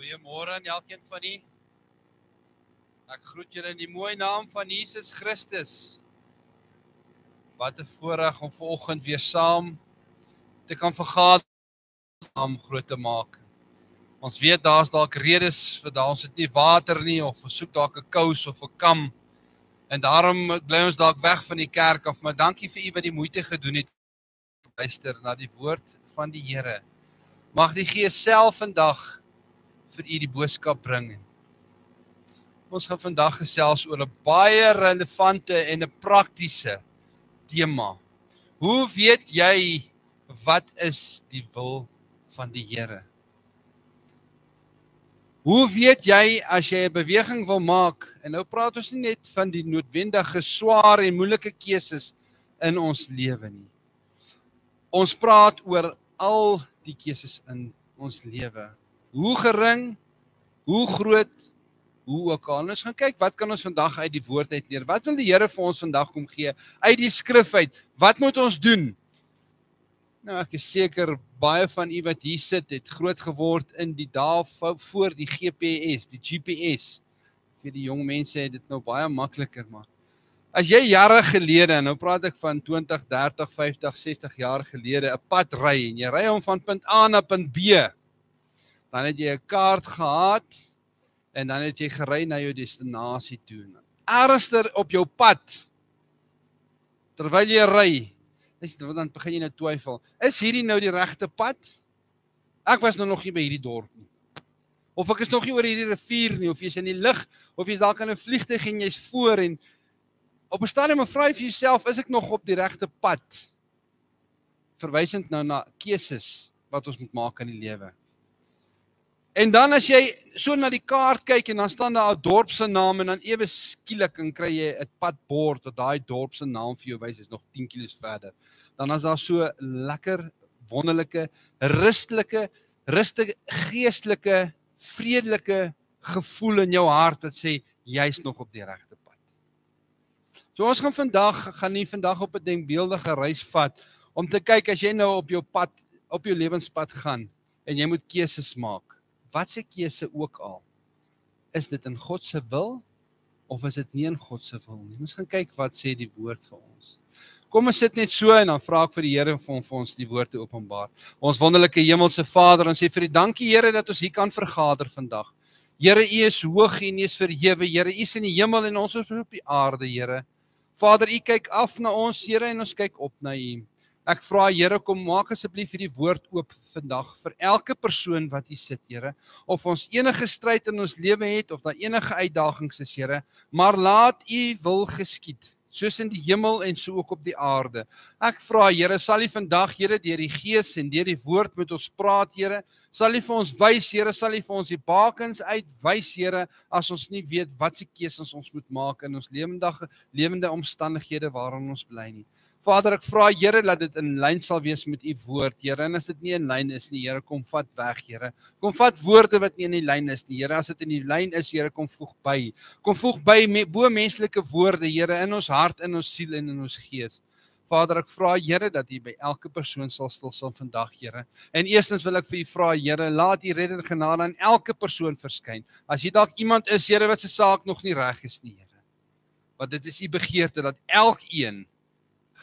Goeiemôre aan elkeen van u. Ek groet julle in die mooi naam van Jesus Christus. Wat 'n voorreg om vanoggend weer saam te kan vergader om groot te maak. Ons weet daar's dalk redes vir ons het nie water nie of ons soek dalk 'n kous of 'n kam. En daarom bly ons dalk weg van die kerk af, maar dankie vir u wat die moeite gedoen het om te luister na die woord van die Here. Mag die Gees self vandag vir u die boodskap bring. Ons gaan vandag gesels oor 'n baie relevante en 'n praktiese tema. Hoe weet jy wat is die wil van die Here? Hoe weet jy as jy 'n beweging wil maak, en nou praat ons nie net van die noodwendige swaar en moeilike keuses in ons lewe nie. Ons praat oor al die keuses in ons lewe. Hoe gering, hoe groot, hoe ook al. Ons gaan kyk, wat kan ons vandag uit die woord uit leer? Wat wil die Here vir ons vandag kom gee? Uit die skrif uit, wat moet ons doen? Nou, ek is seker, baie van u wat hier sit, het groot geword in die dae voor die GPS, die GPS. Vir die jong mense het dit nou baie makliker, maar as jy jare gelede, nou praat ek van 20, 30, 50, 60 jaar gelede, 'n pad ry, en jy ry hom van punt A na punt B, dan het jy 'n kaart gehad, en dan het jy gery na jou destinasie toe. Ergens op jou pad, terwyl jy ry, dan begin jy nou twyfel, is hierdie nou die regte pad? Ek was nou nog nie by hierdie dorp nie. Of ek is nog nie oor hierdie rivier nie, of jy's in die lug, of jy's dalk in 'n vliegtuig en jy's voor, en op 'n stadium vra jy vir jouself, is ek nog op die regte pad? Verwysend nou na keuses wat ons moet maak in die lewe. En dan as jy so na die kaart kyk en dan staan daar 'n dorp se naam en dan ewe skielik en kry jy 'n padbord wat daai dorp se naam vir jou wys, is nog 10 km verder. Dan is daar so lekker, wonderlike, rustige, geestelike, vredelike gevoel in jou hart wat sê jy's nog op die regte pad. So ons gaan vandag op 'n denkbeeldige reis vat om te kyk as jy nou op jou pad, op jou lewenspad gaan en jy moet keuses maak. Wat se keuse ook al, is dit in God se wil, of is dit nie in God se wil nie? Ons gaan kyk wat sê die woord vir ons. Kom ons sit net so en dan vra ek vir die Here om vir ons die woord te openbaar. Ons wonderlike hemelse Vader, ons sê vir die dankie Here dat ons hier kan vergader vandag. Here, U is hoog en U is verhewe, Here, U is in die hemel en ons is op die aarde, Here. Vader, U kyk af na ons, Here, en ons kyk op na U. Ek vra, Here, kom maak asseblief hierdie woord oop vandag vir elke persoon wat hier sit, Here. Of ons enige stryd in ons lewe het, of daar enige uitdagings is, Here, maar laat U wil geskied, soos in die hemel en so ook op die aarde. Ek vra, Here, sal U vandag, Here, deur die Gees en deur die woord met ons praat, Here, sal U vir ons wys, Here, sal U vir ons die bakens uitwys, Here, as ons nie weet wat se keuses ons moet maak in ons lewende omstandighede waarin ons bly nie. Vader, ek vra, Here, dat dit in lyn sal wees met U woord, Here, en as dit nie in lyn is nie, Here, kom vat weg, Here. Kom vat woorde wat nie in die lyn is nie, Here, as dit in die lyn is, Here, kom voeg by. Kom voeg by bo menslike woorde, Here, in ons hart, in ons siel en in ons gees. Vader, ek vra, Here, dat U by elke persoon sal stil vandag, Here. En eerstens wil ek vir U vra, Here, laat U reddende genade aan elke persoon verskyn. As jy dalk iemand is, Here, wat se saak nog nie reg is nie, Here. Want dit is U begeerte dat elkeen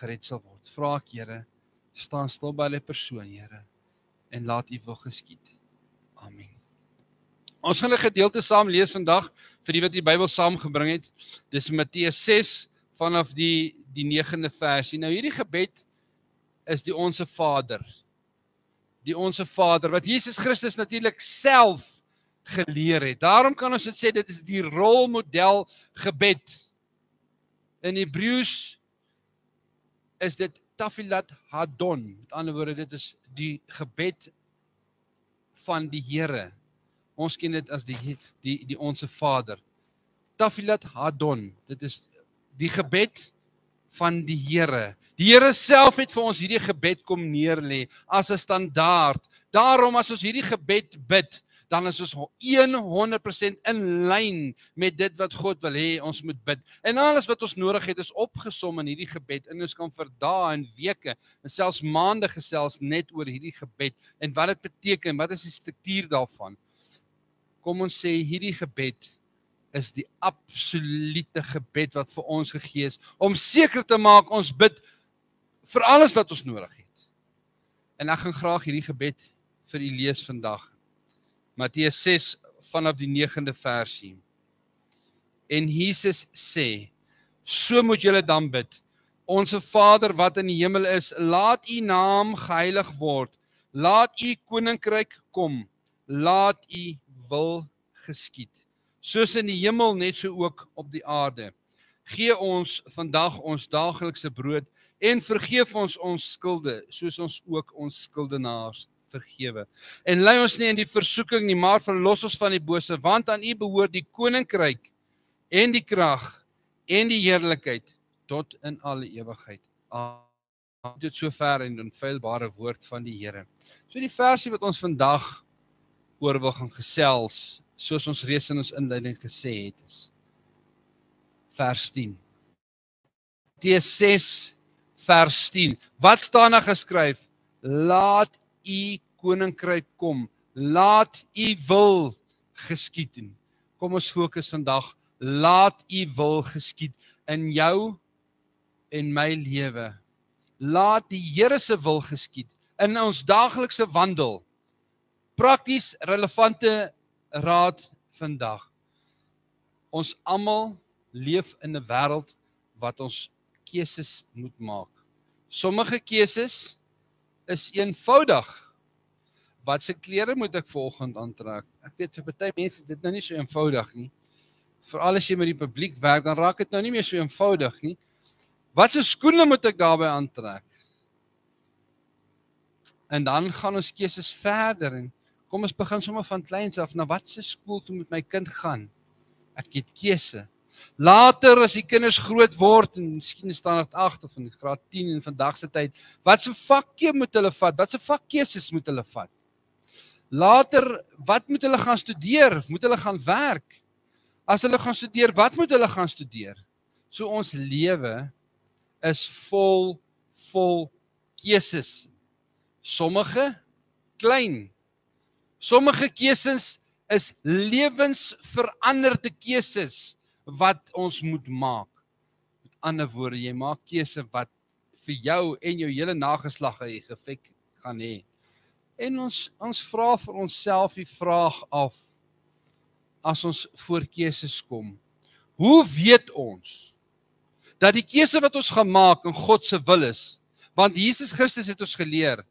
gered sal word. Vra ek, Here, staan stil by die persoon, Here, en laat U wil geskied. Amen. Ons gaan 'n gedeelte saam lees vandag, vir die wat die Bybel saamgebring het. Dis Matteus 6, vanaf die 9de versie. Nou hierdie gebed is die Onse Vader. Die Onse Vader, wat Jesus Christus natuurlik self geleer het. Daarom kan ons dit sê, dit is die rolmodel gebed. In Hebreëus is dit Tafilat Hadon. Met ander woorde, dit is die gebed van die Here. Ons ken dit as die Onse Vader. Tafilat Hadon, dit is die gebed van die Here. Die Here self het vir ons hierdie gebed kom neerlê as 'n standaard. Daarom as ons hierdie gebed bid, dan is ons 100% in lyn met dit wat God wil hê ons moet bid. En alles wat ons nodig het is opgesom in hierdie gebed. En ons kan vir dae en weke en selfs maande gesels net oor hierdie gebed en wat dit beteken, wat is die struktuur daarvan. kom ons sê hierdie gebed is die absolute gebed wat vir ons gegee is, om seker te maak ons bid vir alles wat ons nodig het. En ek gaan graag hierdie gebed vir u lees vandag. Matteus 6 vanaf die 9de versie. En Jesus sê, so moet julle dan bid, Onse Vader wat in die hemel is, laat u naam geheilig word, laat u koninkryk kom, laat u wil geskied, soos in die hemel net so ook op die aarde. Gee ons vandag ons daaglikse brood en vergeef ons ons skulde, soos ons ook ons skuldenaars vergewe. En lei ons nie in die versoeking nie, maar verlos ons van die bose, want aan u behoort die koninkryk en die krag en die heerlikheid tot in alle ewigheid. Dit so ver en onfeilbare woord van die Here. So die versie wat ons vandag oor wil gaan gesels, soos ons reeds in ons inleiding gesê het, is vers 10. Matteus 6 vers 10. Wat staan daar geskryf? Laat u koninkryk kom, laat u wil geskied. Kom ons fokus vandag, laat u wil geskied in jou en my lewe. Laat die Here se wil geskied in ons daaglikse wandel. Prakties relevante raad vandag. Ons almal leef in 'n wêreld wat ons keuses moet maak. Sommige keuses is eenvoudig. Wat se klere moet ek vanoggend aantrek? Ek weet vir baie mense is dit nou nie so eenvoudig nie. Veral as jy met die publiek werk, dan raak dit nou nie meer so eenvoudig nie. Wat se skoene moet ek daarbey aantrek? En dan gaan ons keuses verder en kom ons begin sommer van kleins af, na wat se skool toe moet my kind gaan? Ek het keuse. Later as die kinders groot word en miskien in standaard 8 of in graad 10 in vandag se tyd, wat se vakke moet hulle vat? Wat se vakkeuses moet hulle vat? Later, wat moet hulle gaan studeer? Moet hulle gaan werk? As hulle gaan studeer, wat moet hulle gaan studeer? So ons lewe is vol keuses. Sommige klein. Sommige keuses is lewensveranderde keuses wat ons moet maak. Met ander woorde, jy maak keuse wat vir jou en jou hele nageslag 'n effek gaan hê. En ons vra vir onsself die vraag af, as ons voor keuses kom. Hoe weet ons dat die keuse wat ons gaan maak in God se wil is? Want Jesus Christus het ons geleer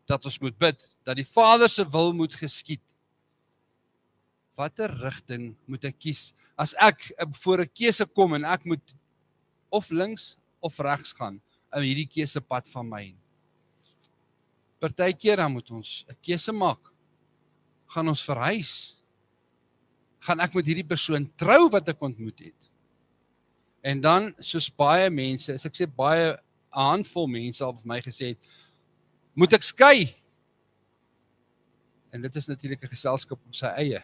dat ons moet bid, dat die Vader se wil moet geskied. Watter rigting moet ek kies as ek voor 'n keuse kom en ek moet of links of regs gaan in hierdie keusepad van my? Partykeer dan moet ons 'n keuse maak. Gaan ons verhuis? Gaan ek met hierdie persoon trou wat ek ontmoet het? En dan, soos baie mense, as ek sê baie, 'n handvol mense al vir my gesê het, moet ek skei? En dit is natuurlik 'n geselskap op sy eie,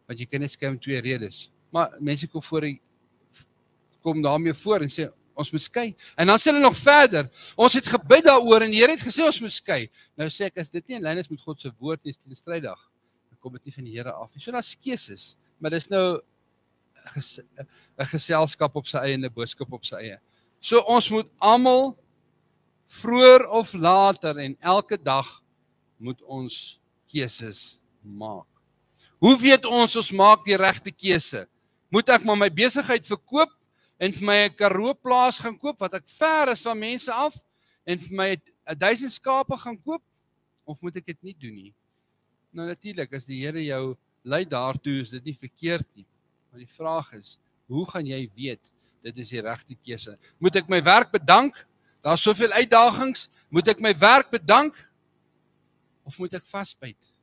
want jy kan net skei om 2 redes. Maar mense kom daarmee voor en sê, ons moet skei. En dan sê hulle nog verder, ons het gebid daaroor en die Here het gesê ons moet skei. Nou sê ek, as dit nie in lyn is met God se woord nie, is dit strydig. Dan kom dit nie van die Here af nie. So daar's keuses, maar dis nou 'n geselskap op sy eie en 'n boodskap op sy eie. So ons moet almal vroeër of later en elke dag moet ons keuses maak. Hoe weet ons maak die regte keuse? Moet ek maar my besigheid verkoop en vir my 'n Karoo plaas gaan koop wat ek ver is van mense af en vir my 1000 skape gaan koop, of moet ek dit nie doen nie? Nou natuurlik, as die Here jou lei daartoe, is dit nie verkeerd nie. Maar die vraag is, hoe gaan jy weet dit is die regte keuse? Moet ek my werk bedank? Daar's soveel uitdagings. Moet ek my werk bedank? Of moet ek vasbyt?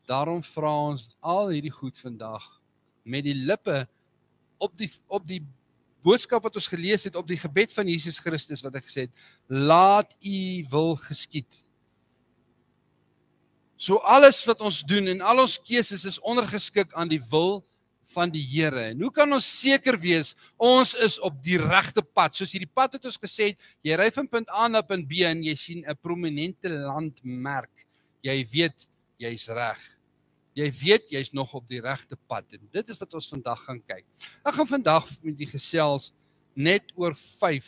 Daarom vra ons al hierdie goed vandag met die lippe op die boodskap wat ons gelees het, op die gebed van Jesus Christus wat hy gesê het, laat u wil geskied. So alles wat ons doen en al ons keuses is ondergeskik aan die wil van die Here. En hoe kan ons seker wees, ons is op die regte pad? Soos hierdie pad het ons gesê, jy ry van punt A na punt B en jy sien 'n prominente landmerk. Jy weet, jy's reg. Jy weet jy's nog op die regte pad en dit is wat ons vandag gaan kyk. Ek gaan vandag met die gesels net oor 5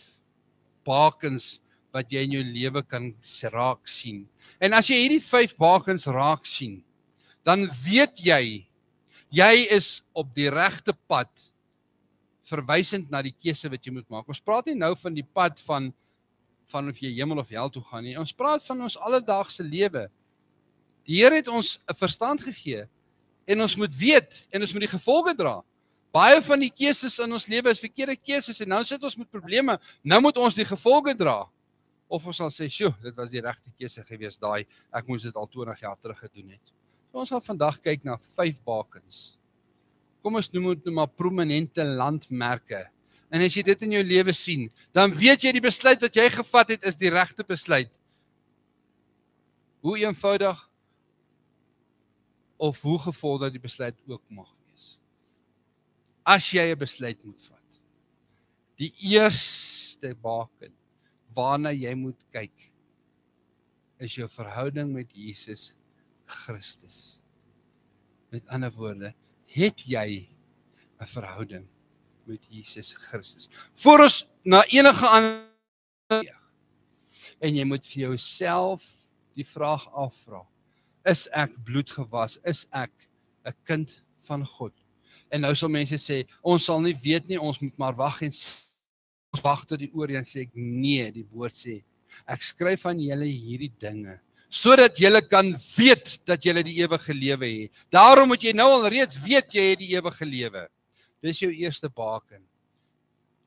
bakens wat jy in jou lewe kan raak sien. En as jy hierdie 5 bakens raak sien, dan weet jy is op die regte pad, verwysend na die keuse wat jy moet maak. Ons praat nie nou van die pad van of jy hemel of hel toe gaan nie. Ons praat van ons alledaagse lewe. Die Here het ons 'n verstand gegee en ons moet weet en ons moet die gevolge dra. Baie van die keuses in ons lewe is verkeerde keuses en nou sit ons met probleme. Nou moet ons die gevolge dra. Of ons sal sê, "Sjoe, dit was die regte keuse gewees daai. Ek moes dit al 20 jaar terug gedoen het." So ons gaan vandag kyk na 5 bakens. Kom ons noem dit maar prominente landmerke. En as jy dit in jou lewe sien, dan weet jy die besluit wat jy gevat het is die regte besluit. Hoe eenvoudig of hoe gevorder die besluit ook mag wees. As jy 'n besluit moet vat. Die eerste baken waarna jy moet kyk is jou verhouding met Jesus Christus. Met ander woorde, het jy 'n verhouding met Jesus Christus? Voor ons na enige ander en jy moet vir jouself die vraag afvra. Is ek bloedgewas? Is ek 'n kind van God? En nou sal mense sê, ons sal nie weet nie, ons moet maar wag en wag tot die oor en sê ek nee, die woord sê, ek skryf aan julle hierdie dinge, sodat julle kan weet dat julle die ewige lewe het. Daarom moet jy nou al reeds weet jy het die ewige lewe. Dis jou eerste baken.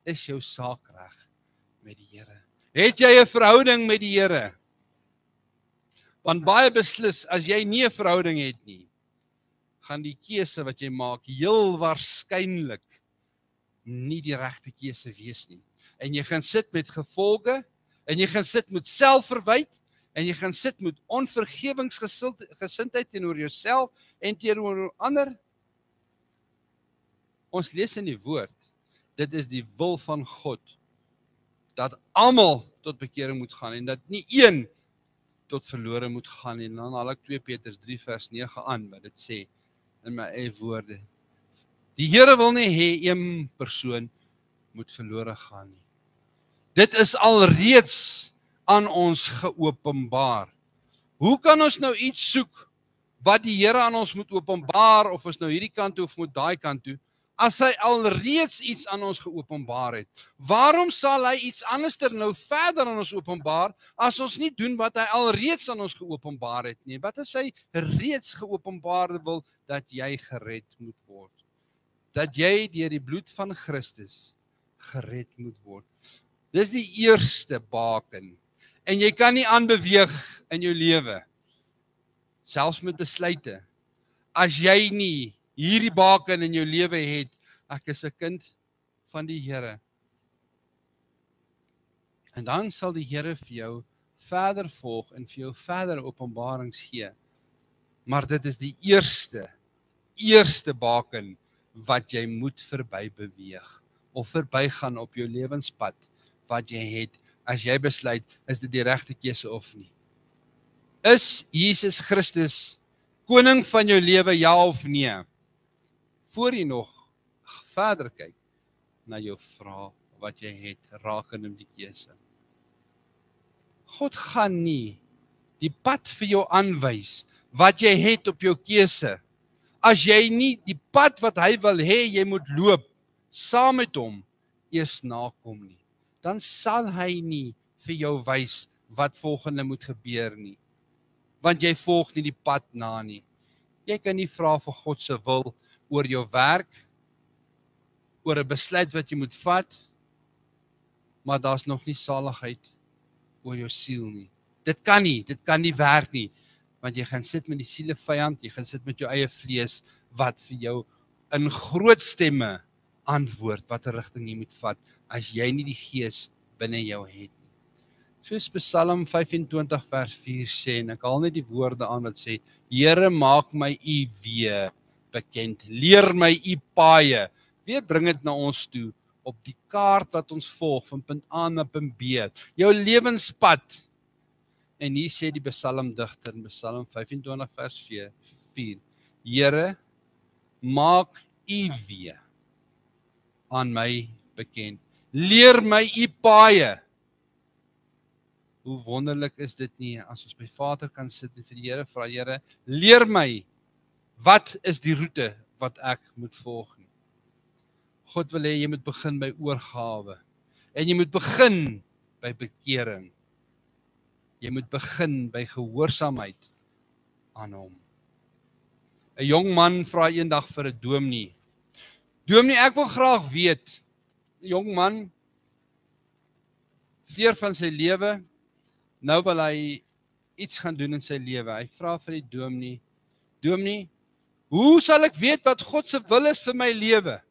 Is jou saak reg met die Here? Het jy 'n verhouding met die Here? Want baie beslis, as jy nie 'n verhouding het nie, gaan die keuse wat jy maak heel waarskynlik nie die regte keuse wees nie. En jy gaan sit met gevolge, en jy gaan sit met selfverwyd, en jy gaan sit met onvergewingsgesindheid teenoor jouself en teenoor ander. Ons lees in die woord, dit is die wil van God, dat almal tot bekering moet gaan, en dat nie een tot verlore moet gaan, en dan haal ek 2 Petrus 3 vers 9 aan, wat dit sê, in my eie woorde. Die Here wil nie hê een persoon moet verlore gaan nie. Dit is alreeds aan ons geopenbaar. Hoe kan ons nou iets soek wat die Here aan ons moet openbaar, of ons nou hierdie kant toe of moet daai kant toe, as hy alreeds iets aan ons geopenbaar het? Waarom sal hy iets anderster nou verder aan ons openbaar, as ons nie doen wat hy alreeds aan ons geopenbaar het nie? Wat is hy reeds geopenbaar wil? Dat jy gered moet word. Dat jy deur die bloed van Christus gered moet word. Dis die eerste baken. En jy kan nie aanbeweeg in jou lewe, selfs met besluite, as jy nie hierdie baken in jou lewe het, ek is 'n kind van die Here. En dan sal die Here vir jou verder volg en vir jou verder openbarings gee. Maar dit is die eerste baken wat jy moet verby beweeg, of verbygaan op jou lewenspad, wat jy het, as jy besluit, is dit die regte keuse of nie. Is Jesus Christus koning van jou lewe, ja of nee? Voor jy nog verder kyk na jou vraag wat jy het rakende die keuse. God gaan nie die pad vir jou aanwys wat jy het op jou keuse, as jy nie die pad wat hy wil hê jy moet loop, saam met hom, eers nakom nie. Dan sal hy nie vir jou wys wat volgende moet gebeur nie. Want jy volg nie die pad na nie. Jy kan nie vra vir God se wil oor jou werk, oor 'n besluit wat jy moet vat, maar daar's nog nie saligheid oor jou siel nie. Dit kan nie werk nie, want jy gaan sit met die sielevyand, jy gaan sit met jou eie vlees, wat vir jou in groot stemme antwoord, wat 'n rigting jy moet vat, as jy nie die Gees binne jou het. Soos Psalm 25 vers 4 sê, en ek haal net die woorde aan wat sê, Here, maak my u weë bekend, leer my u paaie, weer bring dit na ons toe, op die kaart wat ons volg, van punt A na punt B, jou lewenspad. En hier sê die psalmdigter in Psalm 25 vers 4, Here, maak U weë aan my bekend. Leer my U paaie. Hoe wonderlik is dit nie, as ons by Vader kan sit en vir die Here vra, Here, leer my, wat is die roete wat ek moet volg nie. God wil hê jy moet begin by oorgawe, en jy moet begin by bekering. Jy moet begin by gehoorsaamheid aan hom. 'n Jong man vra eendag vir 'n dominee, Dominee, ek wil graag weet, 'n jong man, veer van sy lewe, nou wil hy iets gaan doen in sy lewe. Hy vra vir die dominee, hoe sal ek weet wat God se wil is vir my lewe?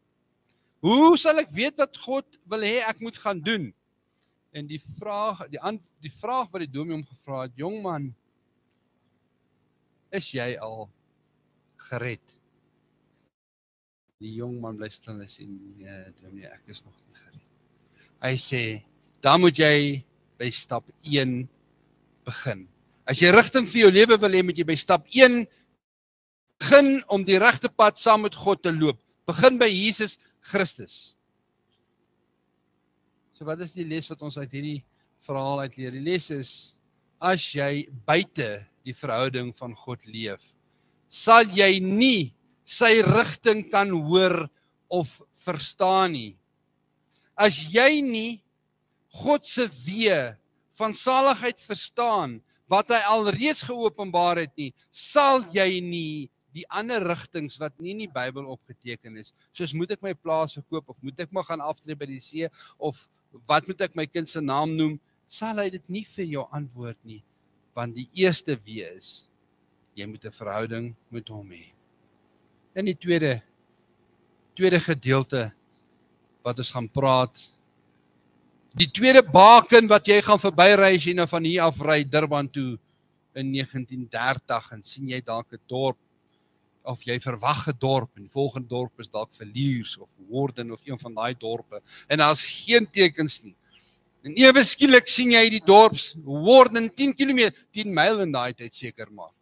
Hoe sal ek weet wat God wil hê ek moet gaan doen? En die vraag wat die dominee hom gevra het, jong man, is jy al gered? Die jong man bly stil en sê, nee, dominee, ek is nog nie gered. Hy sê, dan moet jy by stap 1 begin. As jy rigting vir jou lewe wil hê, moet jy by stap 1 begin om die regte pad saam met God te loop. Begin by Jesus Christus. So wat is die les wat ons uit hierdie verhaal uitleer? Die les is, as jy buite die verhouding van God leef, sal jy nie sy rigting kan hoor of verstaan nie. As jy nie God se weë van saligheid verstaan, wat hy alreeds geopenbaar het nie, sal jy nie die ander rigtings wat nie in die Bybel opgeteken is, soos moet ek my plaas verkoop, of moet ek maar gaan aftree by die see, of wat moet ek my kind se naam noem, sal hy dit nie vir jou antwoord nie, want die eerste weë is, jy moet 'n verhouding met hom hê. In die tweede gedeelte wat ons gaan praat, die tweede baken wat jy gaan verbyry as jy nou van hier af ry Durban toe in 1930 en sien jy dalk 'n dorp, of jy verwag 'n dorp en die volgende dorp is dalk Villiers of Woerden of een van daai dorpe en daar's geen tekens nie. En ewe skielik sien jy die dorps Woerden 10 km, 10 myl in daai tyd seker maar.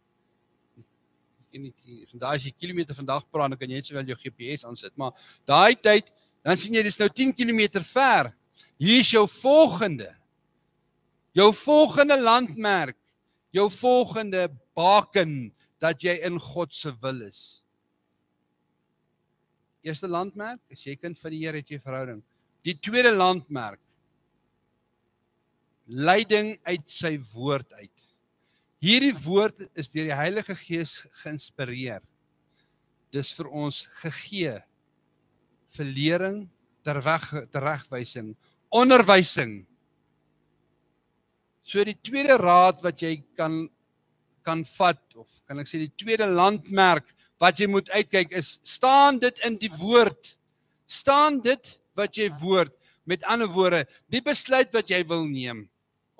En vandaar as jy kilometer vandag praat, dan kan jy net sowel jou GPS aansit, maar daai tyd, dan sien jy dis nou 10 km ver. Hier is jou volgende landmerk, jou volgende baken, dat jy in God se wil is. Eerste landmerk, as jy kind van die Here het jy verhouding. Die tweede landmerk, leiding uit sy woord uit. Hierdie woord is deur die Heilige Gees geïnspireer. Dis vir ons gegee vir lering, teregwysing, onderwysing. So die tweede raad wat jy kan vat, of kan ek sê die tweede landmerk wat jy moet uitkyk is, staan dit in die woord? Staan dit wat jy woord? Met ander woorde, die besluit wat jy wil neem,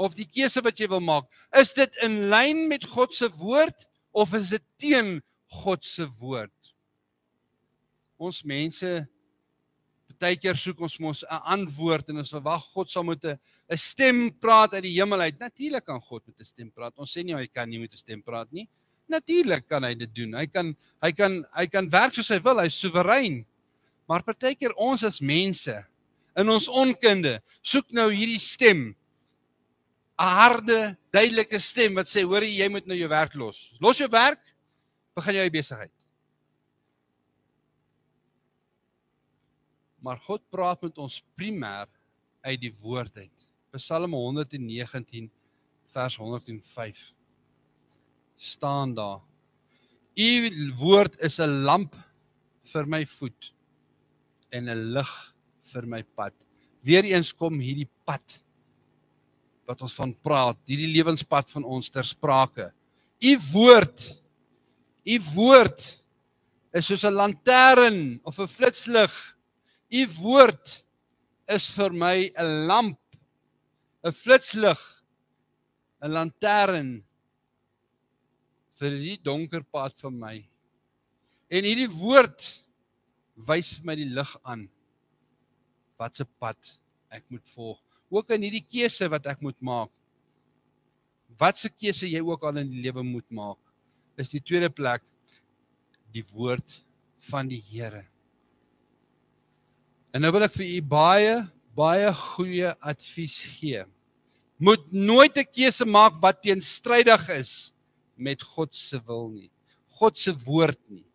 of die keuse wat jy wil maak, is dit in lyn met God se woord, of is dit teen God se woord? Ons mense, baie keer soek ons mos 'n antwoord, en ons verwag God sal met 'n stem praat uit die hemel uit. Natuurlik kan God met 'n stem praat. Ons sê nie hy kan nie met 'n stem praat nie. Natuurlik kan hy dit doen. Hy kan werk soos hy wil, hy is soewerein. Maar baie keer ons as mense, in ons onkunde, soek nou hierdie stem, 'n harde, duidelike stem wat sê, hoor jy moet nou jou werk los. Los jou werk, begin jou besigheid. Maar God praat met ons primêr uit die woord uit. Psalm 119 vers 105 staan daar: U woord is 'n lamp vir my voet en 'n lig vir my pad. Weereens kom hierdie pad wat ons van praat, hierdie lewenspad van ons ter sprake. U woord is soos 'n lantern of 'n flitslig. U woord is vir my 'n lamp, 'n flitslig, 'n lantern vir die donker pad van my. En hierdie woord wys vir my die lig aan wat se pad ek moet volg. Ook in hierdie keuse wat ek moet maak. Wat se keuse jy ook al in die lewe moet maak, is die tweede plek. die woord van die Here. En nou wil ek vir u baie goeie advies gee. Moet nooit 'n keuse maak wat teenstrydig is met God se wil nie. God se woord nie.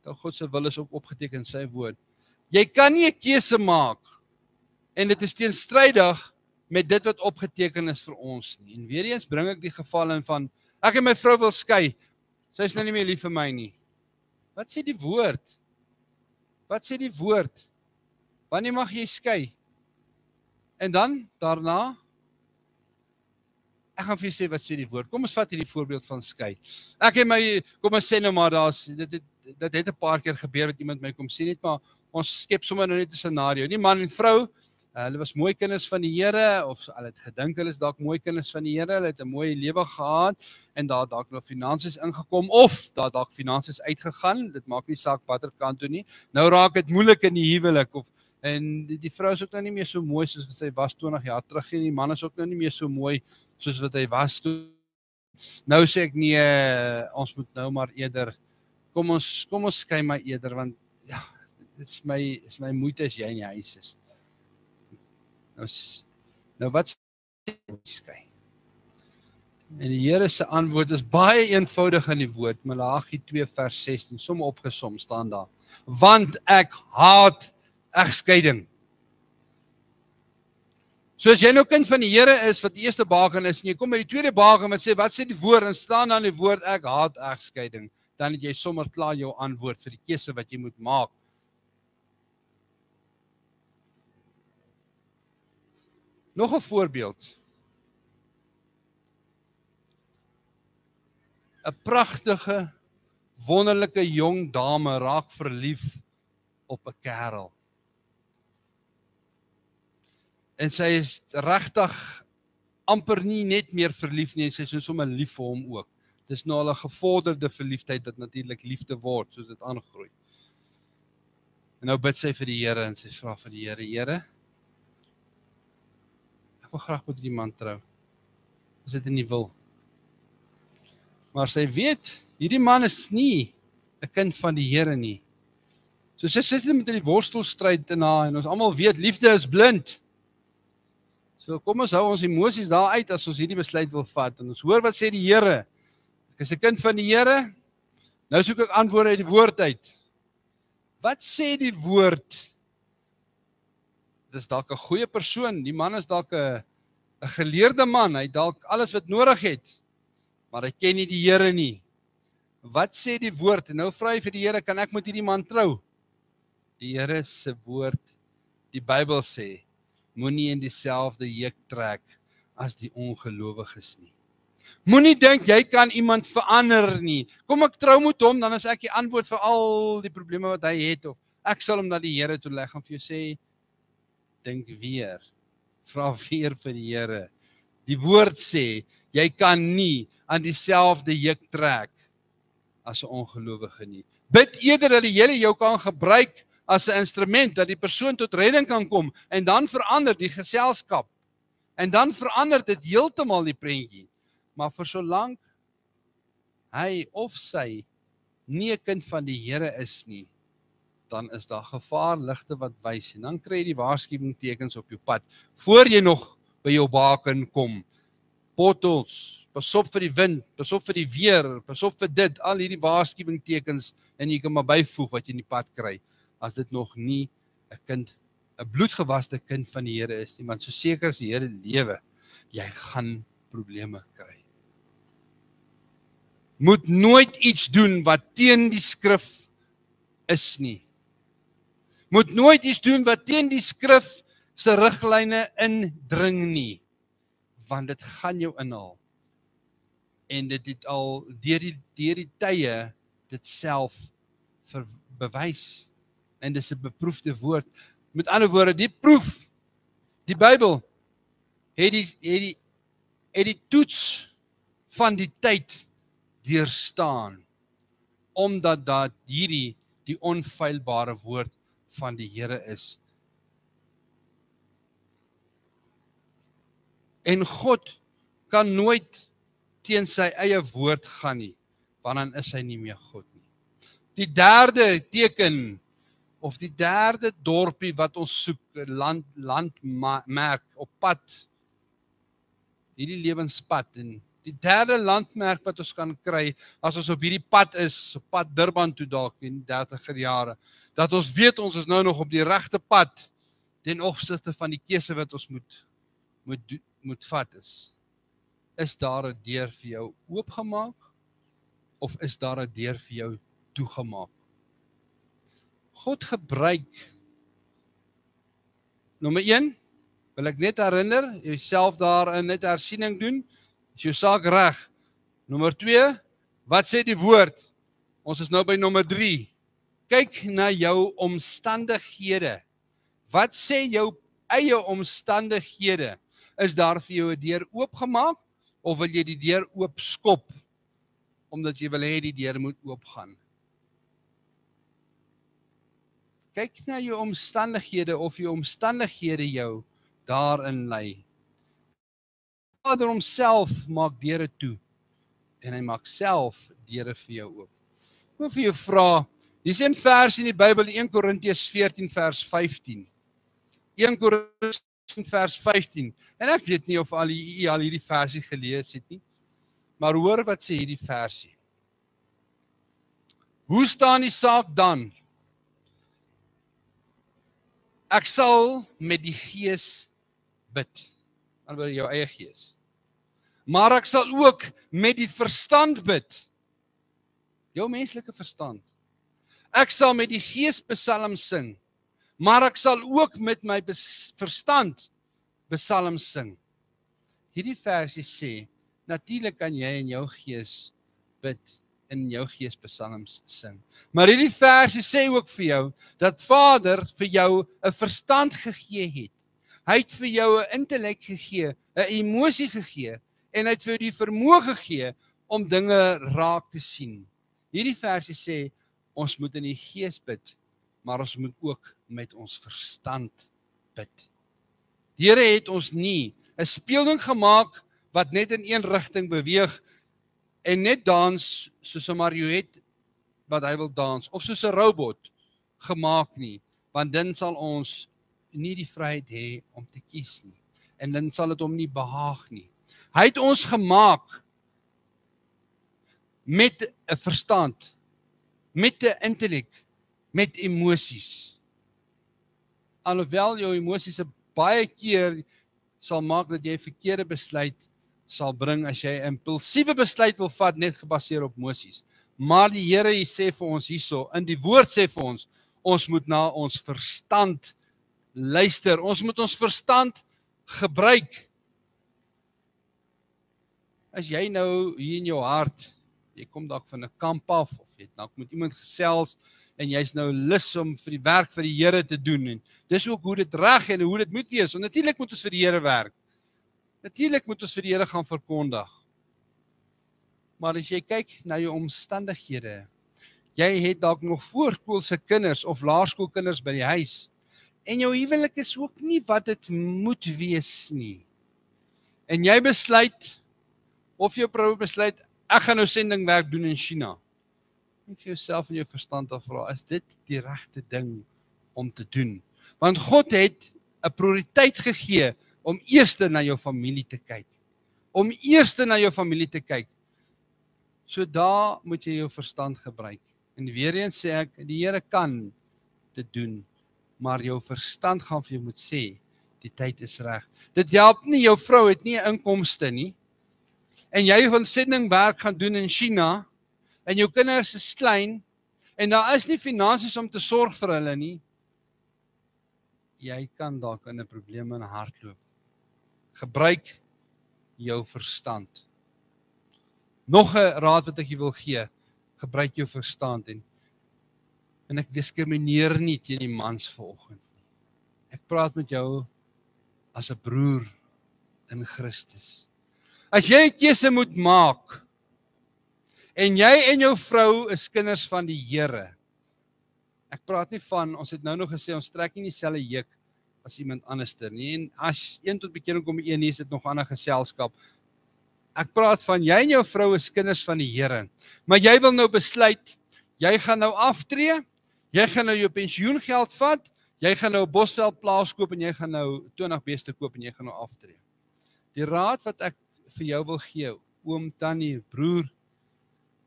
Dat God se wil is ook opgeteken in sy woord. Jy kan nie 'n keuse maak en dit is teenstrydig met dit wat opgeteken is vir ons nie. En weer eens bring ek die geval in van, ek en my vrou wil skei, sy is nou nie meer lief vir my nie. Wat sê die woord? Wat sê die woord? Wanneer mag jy skei? En dan, daarna, ek gaan vir jy sê wat sê die woord. Kom ons vat hierdie voorbeeld van skei. Ek en my, kom ons sê nou maar, dit het 'n paar keer gebeur wat iemand my kom sien het, maar ons skep sommer nou net 'n scenario. Die man en vrou, hulle was mooi kinders van die Here, of hulle het gedink hulle is dalk mooi kinders van die Here, hulle het 'n mooi lewe gehad, en daar dalk nog finansies ingekom, of daar dalk finansies uitgegaan, dit maak nie saak watter kant toe nie. Nou raak dit moeilik in die huwelik, en die vrou is ook nou nie meer so mooi soos wat sy was 20 jaar terug, en die man is ook nou nie meer so mooi soos wat hy was toe. Nou sê ek nee, ons moet nou maar eerder, kom ons skei maar eerder, want ja, dit is my moeite as jy in die huis is. Nou wat sê skei? En die Here se antwoord is baie eenvoudig in die woord, Malagi 2 vers 16, som opgesom staan daar. Want ek haat egskeiding. So as jy nou kind van die Here is, wat die eerste baken is, en jy kom by die tweede baken wat sê, wat sê die woord, en staan dan die woord, ek haat egskeiding, dan het jy sommer klaar jou antwoord vir die keuse wat jy moet maak. Nog 'n voorbeeld. 'n Pragtige, wonderlike jong dame raak verlief op 'n kerel. En sy is regtig amper nie net meer verlief nie, sy is nou sommer lief vir hom ook. Dis nou al 'n gevorderde verliefdheid wat natuurlik liefde word, soos dit aangroei. En nou bid sy vir die Here en sy vra vir die Here, Here, ek wil graag met die man trou. As dit nie wil. Maar sy weet, hierdie man is nie 'n kind van die Here nie. So sy sit met die worstelstryd in haar, en ons almal weet, liefde is blind. So kom ons hou ons emosies daar uit as ons hierdie besluit wil vat, en ons hoor wat sê die Here. Ek is 'n kind van die Here, nou soek ek antwoorde uit die woord uit. Wat sê die woord? Dit is dalk 'n goeie persoon, die man is dalk 'n geleerde man, hy dalk alles wat nodig het, maar hy ken nie die Here nie. Wat sê die woord? En nou vra hy vir die Here, kan ek met hierdie man trou? Die Here se woord, die Bybel sê, moenie in dieselfde juk trek as die ongelowiges nie. Moenie dink jy kan iemand verander nie. Kom ek trou met hom, dan is ek die antwoord vir al die probleme wat hy het, of ek sal hom na die Here toe leg en vir jou sê, dink weer, vra weer vir die Here. Die woord sê, jy kan nie aan dieselfde juk trek as 'n ongelowige nie. Bid eerder dat die Here jou kan gebruik as 'n instrument, dat die persoon tot redding kan kom, en dan verander die geselskap, en dan verander dit heeltemal die prentjie. Maar vir solank hy of sy nie 'n kind van die Here is nie, dan is daar gevaarligte wat wys, en dan kry jy die waarskuwingstekens op jou pad, voor jy nog by jou baken kom. Bottels, pas op vir die wind, pas op vir die weer, pas op vir dit, al hierdie waarskuwingstekens, en jy kan maar byvoeg wat jy in die pad kry, as dit nog nie 'n bloedgewaste kind van die Here is nie, want so seker as die Here lewe, jy gaan probleme kry. Moet nooit iets doen wat teen die skrif is nie. Moet nooit iets doen wat teen die skrif se riglyne indring nie, want dit gaan jou inhaal. En dit het al deur die tye dit self bewys. En dis 'n beproefde woord. Met ander woorde, die proef, die Bybel, het die toets van die tyd deurstaan, omdat dat hierdie die onfeilbare woord van die Here is. En God kan nooit teen sy eie woord gaan nie, want dan is hy nie meer God nie. Die derde teken, of die derde dorpie wat ons soek, landmerk op pad, hierdie lewenspad, en die derde landmerk wat ons kan kry, as ons op hierdie pad is, op pad Durban toe dalk in 30er jare, dat ons weet ons is nou nog op die regte pad, ten opsigte van die keuse wat ons moet vat is daar 'n deur vir jou oopgemaak, of is daar 'n deur vir jou toegemaak? God gebruik, nommer 1, wil ek net herinner, jouself daarin net hersiening doen, is jou saak reg. Nommer 2, wat sê die woord? Ons is nou by nommer 3. Kyk na jou omstandighede. Wat sê jou eie omstandighede? Is daar vir jou 'n deur oopgemaak, of wil jy die deur oopskop, omdat jy wil hê die deur moet oopgaan? Kyk na jou omstandighede, of jou omstandighede jou daarin lei. Vader homself maak deure toe, en hy maak self deure vir jou oop. Ek wil vir jou vra, hier is 'n vers in die Bybel, 1 Korintiërs 14 vers 15. 1 Korintiërs vers 15. En ek weet nie of al hierdie versie gelees het nie, maar hoor wat sê hierdie versie. Hoe staan die saak dan? Ek sal met die gees bid, oor jou eie gees. Maar ek sal ook met die verstand bid, jou menslike verstand. Ek sal met die gees psalms sing, maar ek sal ook met my verstand psalms sing. Hierdie versie sê, natuurlik kan jy in jou gees bid, in jou gees psalms sing. Maar hierdie versie sê ook vir jou, dat Vader vir jou 'n verstand gegee het. Hy het vir jou 'n intellek gegee, 'n emosie gegee, en hy het vir jou die vermoë gegee om dinge raak te sien. Hierdie versie sê, ons moet in die gees bid, maar ons moet ook met ons verstand bid. Die Here het ons nie 'n speelding gemaak wat net in een rigting beweeg en net dans soos 'n marionet wat hy wil dans, of soos 'n robot gemaak nie, want dan sal ons nie die vryheid hê om te kies nie, en dan sal dit hom nie behaag nie. Hy het ons gemaak met 'n verstand, met 'n intellek, met emosies. Alhoewel jou emosies baie keer sal maak dat jy 'n verkeerde besluit sal bring as jy 'n impulsiewe besluit wil vat net gebaseer op emosies. Maar die Here sê vir ons hierso, in die woord sê vir ons moet na ons verstand luister. Ons moet ons verstand gebruik. As jy nou hier in jou hart, jy kom dalk van 'n kamp af, of jy dalk met iemand gesels, en jy's nou lus om vir die werk vir die Here te doen, en dis ook hoe dit reg en hoe dit moet wees, want natuurlik moet ons vir die Here werk. Natuurlik moet ons vir die Here gaan verkondig. Maar as jy kyk na jou omstandighede, jy het dalk nog voorskoolse kinders of laerskoolkinders by die huis, en jou huwelik is ook nie wat dit moet wees nie. En jy besluit, of jou vrou besluit, ek gaan nou sendingwerk doen in China. En vir jouself en jou verstand afvra, is dit die regte ding om te doen? Want God het 'n prioriteit gegee om eers na jou familie te kyk. Om eers na jou familie te kyk. So daar moet jy jou verstand gebruik. En weer eens sê ek, die Here kan dit doen, maar jou verstand gaan vir jou moet sê, die tyd is reg. Dit help nie, jou vrou het nie 'n inkomste nie, en jy wil sendingwerk gaan doen in China, en jou kinders is klein, en daar is nie finansies om te sorg vir hulle nie, jy kan dalk in 'n probleem in hardloop. Gebruik jou verstand. Nog 'n raad wat ek jou wil gee, gebruik jou verstand, en ek diskrimineer nie teen die mans vanoggend nie. Ek praat met jou as 'n broer in Christus. As jy 'n keuse moet maak, en jy en jou vrou is kinders van die Here, ek praat nie van, ons het nou nog gesê, ons trek nie dieselfde juk as iemand anderster nie, en as een tot bekering kom een, is dit nog 'n ander geselskap. Ek praat van, jy en jou vrou is kinders van die Here, maar jy wil nou besluit, jy gaan nou aftree, jy gaan nou jou pensioengeld vat, jy gaan nou 'n Bosveld plaas koop en jy gaan nou 20 beeste koop en jy gaan nou aftree. Die raad wat ek vir jou wil gee, oom, tannie, broer,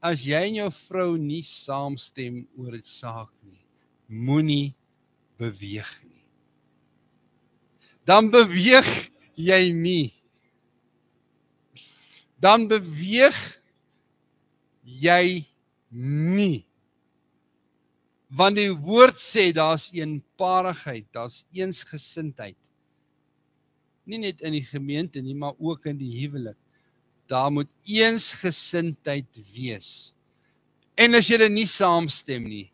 as jy en jou vrou nie saamstem oor 'n saak nie, moenie beweeg nie. Dan beweeg jy nie. Dan beweeg jy nie. Want die woord sê, daar's eenparigheid, daar's eensgesindheid. Nie net in die gemeente nie, maar ook in die huwelik. Daar moet eensgesindheid wees. En as julle nie saamstem nie,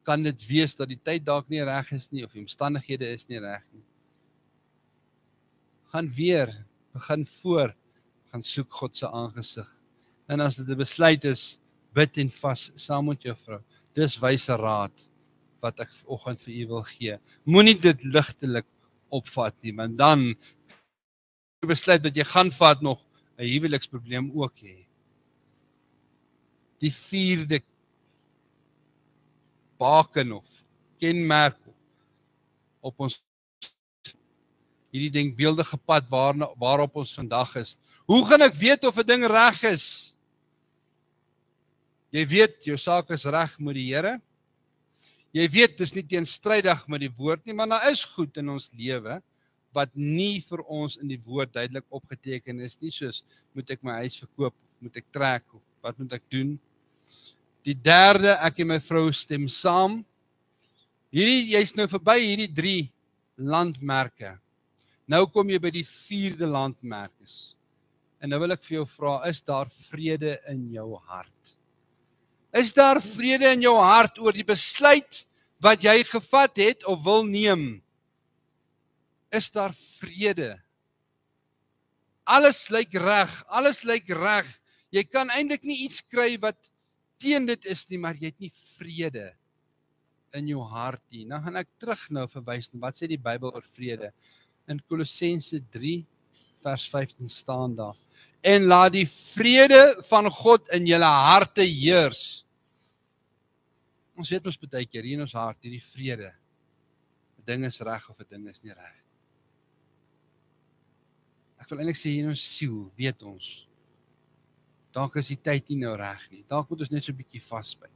kan dit wees dat die tyd dalk nie reg is nie, of die omstandighede is nie reg nie. Gaan weer, begin voor, gaan soek God se aangesig. En as dit 'n besluit is, bid en vas saam met jou vrou. Dis wyse raad wat ek vanoggend vir u wil gee. Moenie dit ligtelik opvat nie, want dan besluit dat jy gaan vat nog 'n huweliksprobleem ook hê. Die 4de baken of kenmerk op ons hierdie denkbeeldige pad waarop ons vandag is. Hoe gaan ek weet of 'n ding reg is? Jy weet, jou saak is reg met die Here. Jy weet, dis nie teenstrydig met die woord nie, maar daar is goed in ons lewe wat nie vir ons in die woord duidelik opgeteken is nie, soos moet ek my huis verkoop, moet ek trek, wat moet ek doen? Die 3de, ek en my vrou stem saam. Jy's nou verby hierdie 3 landmerke. Nou kom jy by die 4de landmerk is. En nou wil ek vir jou vra, is daar vrede in jou hart? Is daar vrede in jou hart oor die besluit wat jy gevat het of wil neem? Is daar vrede? Alles lyk reg, alles lyk reg. Jy kan eintlik nie iets kry wat teen dit is nie, maar jy het nie vrede in jou hart nie. Nou gaan ek terug nou verwys na wat sê die Bybel oor vrede. In Kolossense 3 vers 15 staan daar: en laat die vrede van God in julle harte heers. Ons weet ons baie keer hier in ons hart, hierdie vrede. 'n Ding is reg of 'n ding is nie reg. Ek wil eintlik sê hier in ons siel, weet ons, dalk is die tyd nie nou reg nie. Dalk moet ons net so 'n bietjie vasbyt.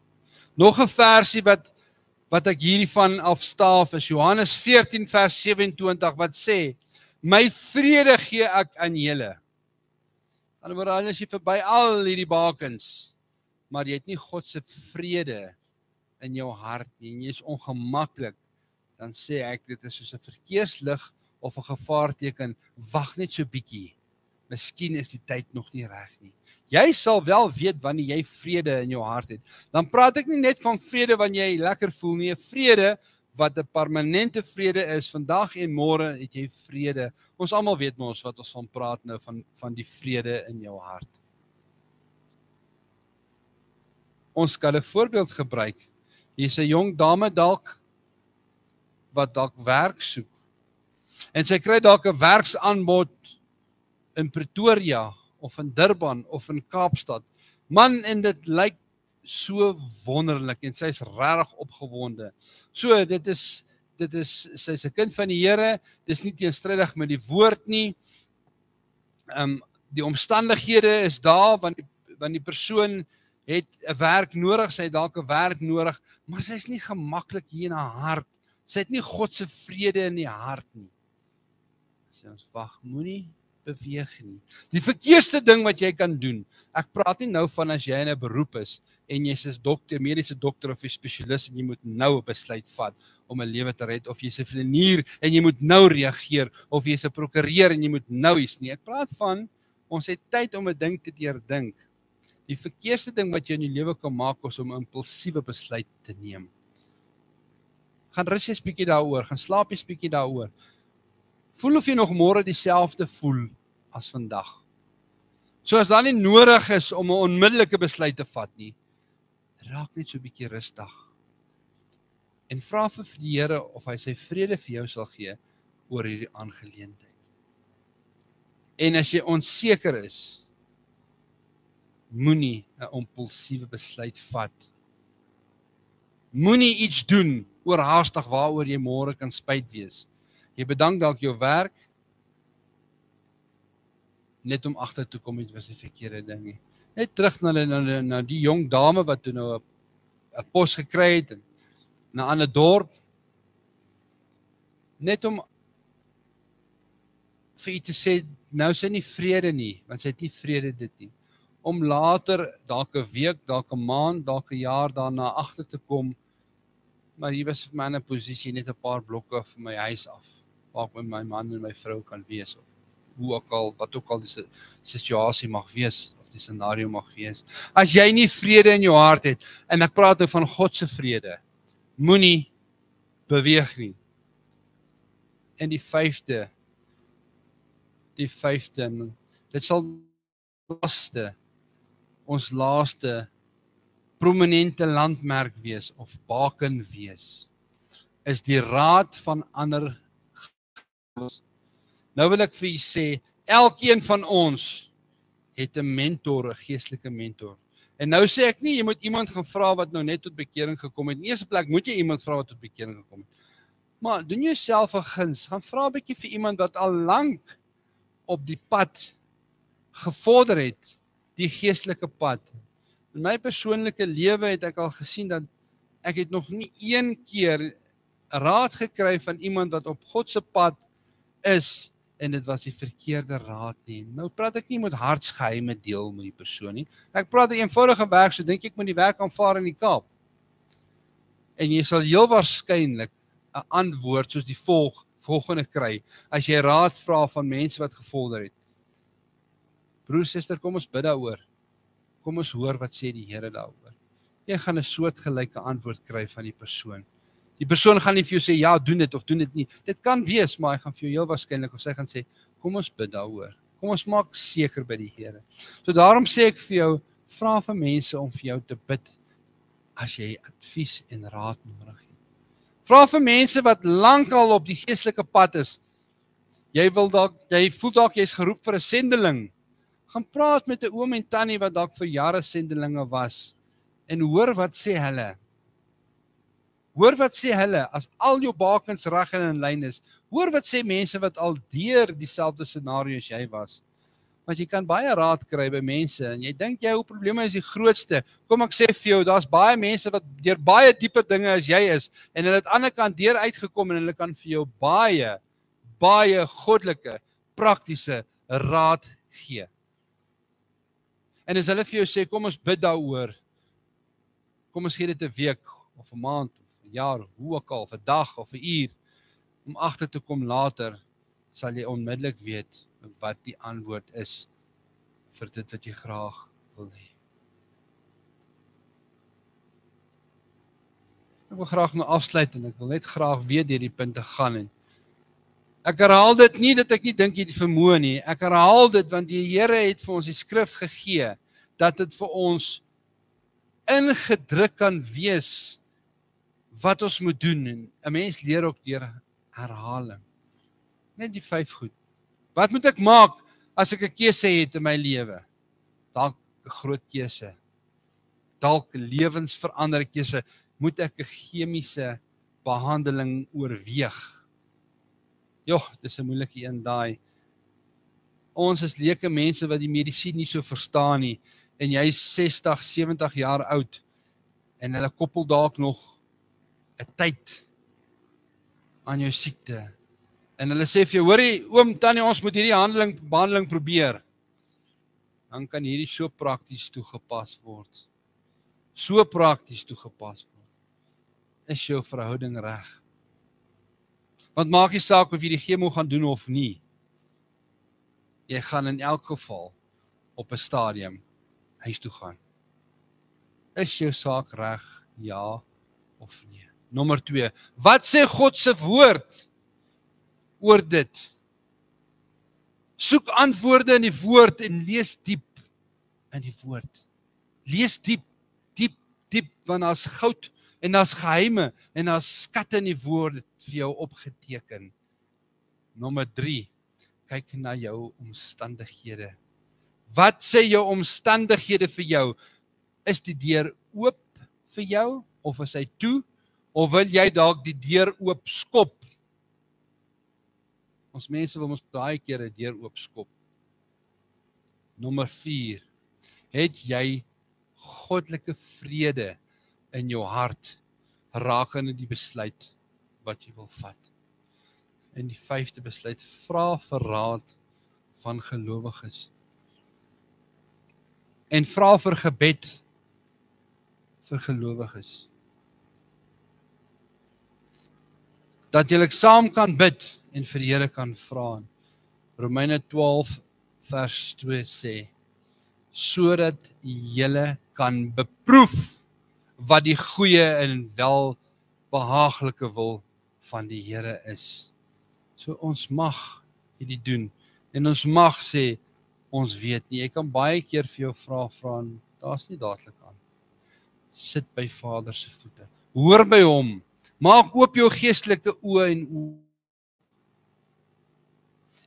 Nog 'n versie wat ek hiervan afstaaf is Johannes 14 vers 27 wat sê: my vrede gee ek aan julle. En dan is jy verby al hierdie bakens, maar jy het nie God se vrede in jou hart nie, en jy is ongemaklik, dan sê ek, dit is soos 'n verkeerslig of 'n gevaarteken, wag net so bietjie, miskien is die tyd nog nie reg nie. Jy sal wel weet wanneer jy vrede in jou hart het. Dan praat ek nie net van vrede wanneer jy lekker voel nie, 'n vrede wat 'n permanente vrede is, vandag en môre het jy vrede. Ons almal weet mos wat ons van praat nou, van die vrede in jou hart. Ons kan 'n voorbeeld gebruik. Hier's 'n jong dame wat dalk werk soek. En sy kry dalk 'n werksaanbod in Pretoria of in Durban of in Kaapstad. Man, en dit lyk so wonderlik en sy is regtig opgewonde. So sy's 'n kind van die Here, dis nie teenstrydig met die woord nie. Die omstandighede is daar want die persoon het 'n werk nodig, sy het dalk 'n werk nodig, maar sy is nie gemaklik hier in haar hart. Sy het nie God se vrede in die hart nie. Sê ons, wag, moenie beweeg nie. Die verkeerste ding wat jy kan doen, ek praat nie nou van as jy in 'n beroep is en jy's 'n dokter, mediese dokter of 'n spesialis en jy moet nou 'n besluit vat om 'n lewe te red, of jy's 'n vlieënier en jy moet nou reageer, of jy's 'n prokureur en jy moet nou iets nie. Ek praat van, ons het tyd om 'n ding te deurdink. Die verkeerste ding wat jy in jou lewe kan maak is om 'n impulsiewe besluit te neem. Gaan rus jy 'n bietjie daaroor, gaan slaap jy 'n bietjie daaroor. Voel of jy nog môre dieselfde voel as vandag. So as daar nie nodig is om 'n onmiddellike besluit te vat nie, raak net so 'n bietjie rustig. En vra vir die Here of hy sy vrede vir jou sal gee oor hierdie aangeleentheid. En as jy onseker is, moenie 'n impulsiewe besluit vat Moenie iets doen oorhaastig waaroor jy môre kan spyt wees. Jy bedank dalk jou werk, net om agter te kom, dit was die verkeerde ding nie. Net terug na die jong dame wat toe nou 'n pos gekry het in 'n ander dorp, net om vir u te sê, nou sy nie vrede nie, want sy het nie vrede dit nie. Om later, dalk 'n week, dalk 'n maand, dalk 'n jaar daarna agter te kom, maar hier was vir my in 'n posisie net 'n paar blokke van my huis af, waar ek met my man en my vrou kan wees, of hoe ook al, wat ook al die situasie mag wees, of die scenario mag wees. As jy nie vrede in jou hart het, en ek praat nou van God se vrede, moenie beweeg nie. En die vyfde, dit sal ons laaste prominente landmerk wees, of baken wees, is die raad van ander. Nou wil ek vir u sê, elkeen van ons het 'n mentor, 'n geestelike mentor. En nou sê ek nie, jy moet iemand gaan vra wat nou net tot bekering gekom het. In eerste plek moet jy iemand vra wat tot bekering gekom het. Maar doen jouself 'n guns, gaan vra 'n bietjie vir iemand wat al lank op die pad gevorder het, die geestelike pad. In my persoonlike lewe het ek al gesien dat ek het nog nie een keer raad gekry van iemand wat op God se pad is, en dit was die verkeerde raad nie. Nou praat ek nie met hartsgeheime deel met die persoon nie. Ek praat 'n eenvoudige werk, so dink ek moet die werk aanvaar in die Kaap. En jy sal heel waarskynlik 'n antwoord soos die volgende kry, as jy raad vra van mense wat gevorder het. Broer, suster, kom ons bid daaroor. Kom ons hoor wat sê die Here daaroor. Jy gaan 'n soortgelyke antwoord kry van die persoon. Die persoon gaan nie vir jou sê, ja, doen dit of doen dit nie. Dit kan wees, maar hy gaan vir jou heel waarskynlik, of sy gaan sê, kom ons bid daaroor. Kom ons maak seker by die Here. So daarom sê ek vir jou, vra vir mense om vir jou te bid, as jy advies en raad nodig het. Vra vir mense wat lankal op die geestelike pad is. Jy voel dalk jy's geroep vir 'n sendeling. Gaan praat met 'n oom en tannie wat dalk vir jare sendelinge was, en hoor wat sê hulle. Hoor wat sê hulle, as al jou bakens reg en in lyn is. Hoor wat sê mense wat al deur dieselfde scenario as jy was. Want jy kan baie raad kry by mense, en jy dink jou probleme is die grootste. Kom ek sê vir jou, daar's baie mense wat deur baie dieper dinge as jy is, en hulle het aan die ander kant deur uitgekom, en hulle kan vir jou baie goddelike, praktiese raad gee. En as hulle vir jou sê, kom ons bid daaroor, kom ons gee dit 'n week, of 'n maand, of 'n jaar, hoe ook al, of 'n dag, of 'n uur, om agter te kom later, sal jy onmiddellik weet wat die antwoord is vir dit wat jy graag wil hê. Ek wil graag nou afsluit, en ek wil net graag weer deur die punte gaan, en ek herhaal dit nie dat ek nie dink jy die vermoë nie, ek herhaal dit want die Here het vir ons die skrif gegee, dat dit vir ons ingedruk kan wees wat ons moet doen, en 'n mens leer ook deur herhaling. Net die 5 goed. Wat moet ek maak as ek 'n keuse het in my lewe? Dalk 'n groot keuse, dalk 'n lewensveranderde keuse, moet ek 'n chemiese behandeling oorweeg? Dis 'n moeilike een daai. Ons is leuke mense wat die medisien nie so verstaan nie, en jy is 60, 70 jaar oud, en hulle koppel dalk nog 'n tyd aan jou siekte. En hulle sê vir jou, hoorie, oom, tannie, ons moet hierdie behandeling probeer. Dan kan hierdie so prakties toegepas word. So prakties toegepas word. Is jou verhouding reg? Want maak nie saak of jy die chemo gaan doen of nie. Jy gaan in elk geval op 'n stadium huis toe gaan. Is jou saak reg, ja of nee? Nommer 2, wat sê God se woord oor dit? Soek antwoorde in die woord en lees diep in die woord. Lees diep, want daar's goud en daar's geheime en daar's skatte in die woord vir jou opgeteken. Nommer 3, kyk na jou omstandighede. Wat sê jou omstandighede vir jou? Is die deur oop vir jou of is hy toe, of wil jy dalk die deur oop skop? Ons mense wil ons baie keer 'n deur oop skop. Nommer 4, het jy goddelike vrede in jou hart, rakende die besluit wat jy wil vat? En die 5de besluit, vra vir raad van gelowiges. En vra vir gebed vir gelowiges. Dat julle saam kan bid en vir die Here kan vra. Romeine 12 vers 2 sê, sodat julle kan beproef wat die goeie en welbehaaglike wil van die Here is. So ons mag hierdie doen, en ons mag sê, ons weet nie. Ek kan baie keer vir jou vra en daar's nie dadelik aan. Sit by Vader se voete. Hoor by hom. Maak oop jou geestelike oë en oë.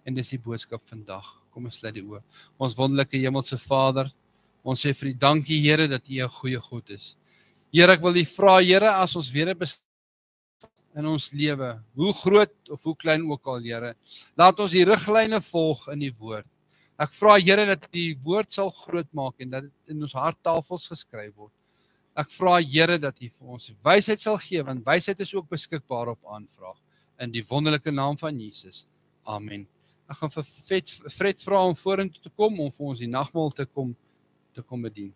En dis die boodskap vandag. Kom ons sluit die oë. Ons wonderlike hemelse Vader, ons sê vir U dankie Here dat U 'n goeie God is. Here, ek wil U vra Here, as ons weer 'n besluit in ons lewe, hoe groot of hoe klein ook al Here, laat ons die riglyne volg in die woord. Ek vra Here dat die woord sal groot maak en dat dit in ons harttafels geskryf word. Ek vra Here dat U vir ons wysheid sal gee, want wysheid is ook beskikbaar op aanvraag. In die wonderlike naam van Jesus. Amen. Ek gaan vir Fred vra om vorentoe te kom om vir ons die nagmaal te kom bedien.